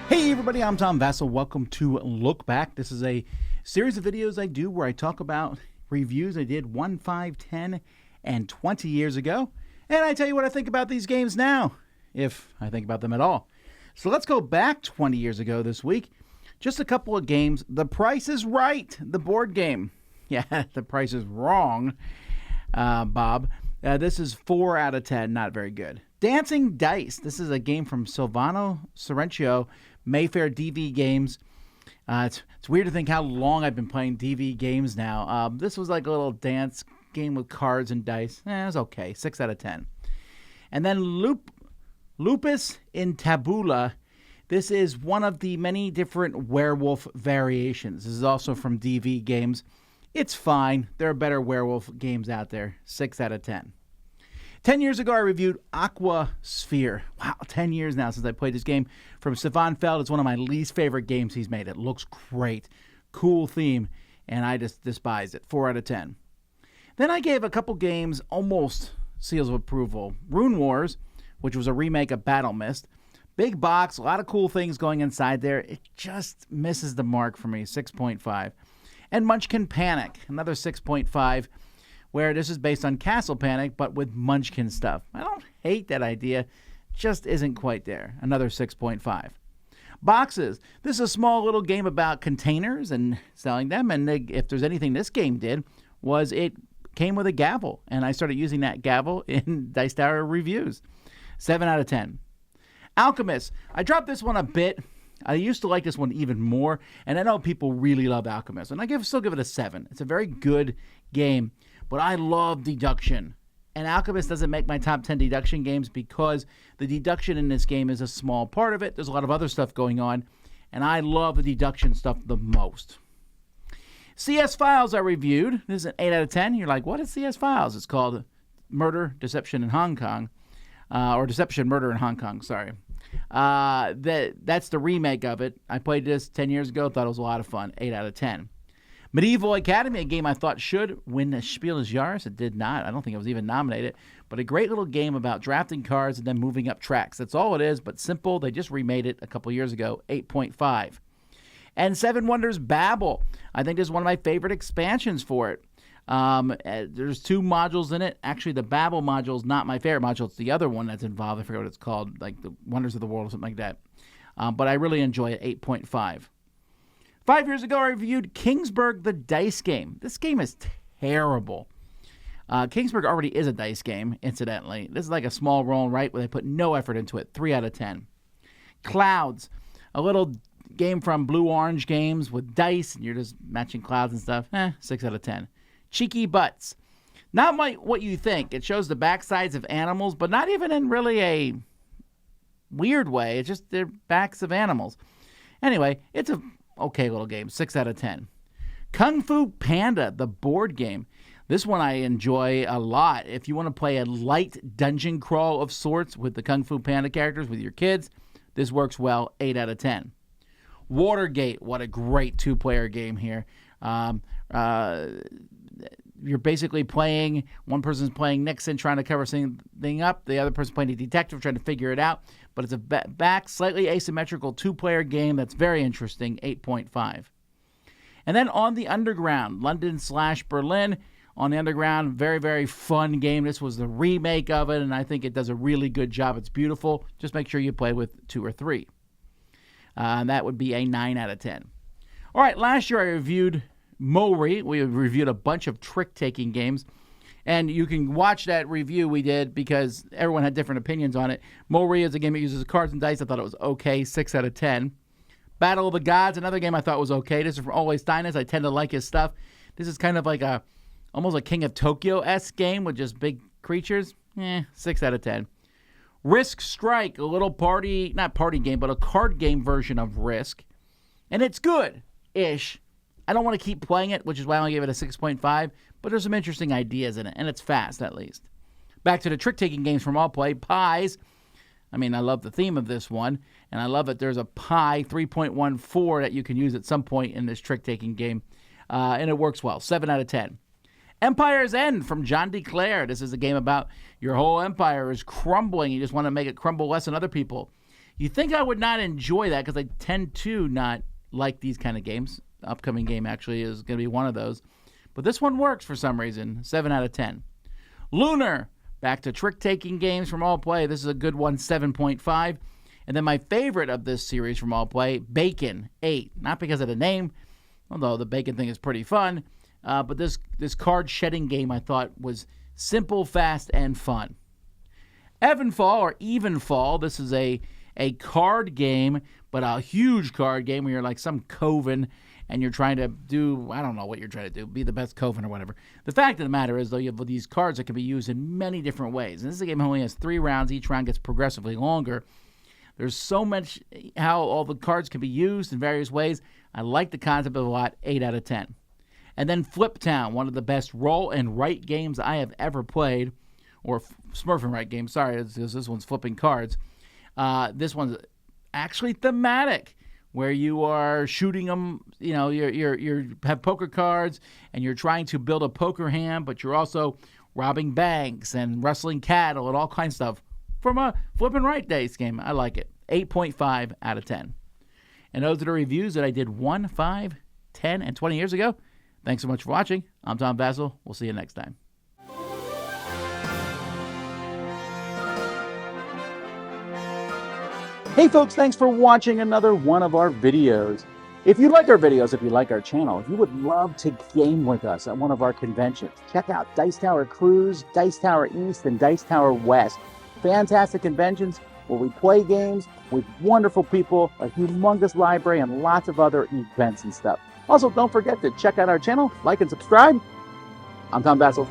Hey everybody, I'm Tom Vasel. Welcome to Look Back. This is a series of videos I do where I talk about reviews I did 1, 5, 10, and 20 years ago. And I tell you what I think about these games now, if I think about them at all. So let's go back 20 years ago this week. Just a couple of games. The Price is Right, the board game. Yeah, The Price is Wrong, Bob. This is 4 out of 10, not very good. Dancing Dice. This is a game from Silvano Sorrentino, Mayfair DV Games. It's weird to think how long I've been playing DV games now. This was like a little dance game with cards and dice. It was okay. 6 out of 10. And then Lupus in Tabula. This is one of the many different werewolf variations. This is also from DV Games. It's fine. There are better werewolf games out there. 6 out of 10. 10 years ago, I reviewed Aqua Sphere. Wow, 10 years now since I played this game from Stefan Feld. It's one of my least favorite games he's made. It looks great. Cool theme, and I just despise it. 4 out of 10. Then I gave a couple games almost seals of approval. Rune Wars, which was a remake of Battle Mist. Big box, a lot of cool things going inside there. It just misses the mark for me, 6.5. And Munchkin Panic, another 6.5. Where this is based on Castle Panic, but with Munchkin stuff. I don't hate that idea, just isn't quite there. Another 6.5. Boxes. This is a small little game about containers and selling them, and if there's anything this game did, was it came with a gavel, and I started using that gavel in Dice Tower reviews. 7 out of 10. Alchemist. I dropped this one a bit. I used to like this one even more, and I know people really love Alchemist, and I still give it a 7. It's a very good game. But I love deduction. And Alchemist doesn't make my top 10 deduction games because the deduction in this game is a small part of it. There's a lot of other stuff going on. And I love the deduction stuff the most. CS Files I reviewed. This is an 8 out of 10. You're like, what is CS Files? It's called Murder, Deception in Hong Kong. Or Deception, Murder in Hong Kong, sorry. That's the remake of it. I played this 10 years ago. Thought it was a lot of fun. 8 out of 10. Medieval Academy, a game I thought should win the Spiel des Jahres. It did not. I don't think it was even nominated. But a great little game about drafting cards and then moving up tracks. That's all it is, but simple. They just remade it a couple years ago, 8.5. And Seven Wonders Babel. I think this is one of my favorite expansions for it. There's 2 modules in it. Actually, the Babel module is not my favorite module. It's the other one that's involved. I forget what it's called, like the Wonders of the World or something like that. But I really enjoy it, 8.5. 5 years ago, I reviewed Kingsburg, the dice game. This game is terrible. Kingsburg already is a dice game, incidentally. This is like a small roll and write where they put no effort into it. 3 out of 10. Clouds, a little game from Blue Orange Games with dice, and you're just matching clouds and stuff. 6 out of 10. Cheeky Butts. Not what you think. It shows the backsides of animals, but not even in really a weird way. It's just they're backs of animals. Anyway, it's a okay little game. 6 out of 10. Kung Fu Panda, the board game. This one I enjoy a lot. If you want to play a light dungeon crawl of sorts with the Kung Fu Panda characters with your kids, this works well. 8 out of 10. Watergate, what a great 2-player game here. You're basically playing, one person's playing Nixon trying to cover something up, the other person's playing a detective trying to figure it out, but it's a back, slightly asymmetrical 2-player game that's very interesting, 8.5. And then On the Underground, London/Berlin, On the Underground, very, very fun game. This was the remake of it, and I think it does a really good job. It's beautiful. Just make sure you play with 2 or 3. And that would be a 9 out of 10. All right, last year I reviewed Mori. We reviewed a bunch of trick-taking games, and you can watch that review we did because everyone had different opinions on it. Mori is a game that uses cards and dice. I thought it was okay, 6 out of 10. Battle of the Gods, another game I thought was okay. This is from Always Steinitz. I tend to like his stuff. This is kind of like almost a King of Tokyo-esque game with just big creatures. 6 out of 10. Risk Strike, a little not party game, but a card game version of Risk. And it's good-ish. I don't want to keep playing it, which is why I only gave it a 6.5, but there's some interesting ideas in it, and it's fast, at least. Back to the trick-taking games from All Play. Pies. I mean, I love the theme of this one, and I love that there's a pie 3.14 that you can use at some point in this trick-taking game, and it works well. 7 out of 10. Empire's End from John DeClaire. This is a game about your whole empire is crumbling. You just want to make it crumble less than other people. You think I would not enjoy that because I tend to not like these kind of games. The upcoming game actually is going to be one of those. But this one works for some reason. 7 out of 10. Lunar. Back to trick-taking games from All Play. This is a good one, 7.5. And then my favorite of this series from All Play, Bacon, 8. Not because of the name, although the bacon thing is pretty fun. But this card-shedding game I thought was simple, fast, and fun. Evenfall, or Evenfall. This is a card game, but a huge card game where you're like some coven and you're trying to do, I don't know what you're trying to do, be the best coven or whatever. The fact of the matter is, though, you have these cards that can be used in many different ways. And this is a game that only has 3 rounds. Each round gets progressively longer. There's so much how all the cards can be used in various ways. I like the concept of a lot, 8 out of 10. And then Flip Town, one of the best roll and write games I have ever played. Or Smurf and Write game, sorry, this one's flipping cards. This one's actually thematic, where you are shooting them, you know, you have poker cards, and you're trying to build a poker hand, but you're also robbing banks and wrestling cattle and all kinds of stuff from a flip and write dice game. I like it. 8.5 out of 10. And those are the reviews that I did 1, 5, 10, and 20 years ago. Thanks so much for watching. I'm Tom Vasel. We'll see you next time. Hey folks, thanks for watching another one of our videos. If you like our videos, if you like our channel, if you would love to game with us at one of our conventions, check out Dice Tower Cruise, Dice Tower East, and Dice Tower West. Fantastic conventions where we play games with wonderful people, a humongous library, and lots of other events and stuff. Also, don't forget to check out our channel, like and subscribe. I'm Tom Vasel.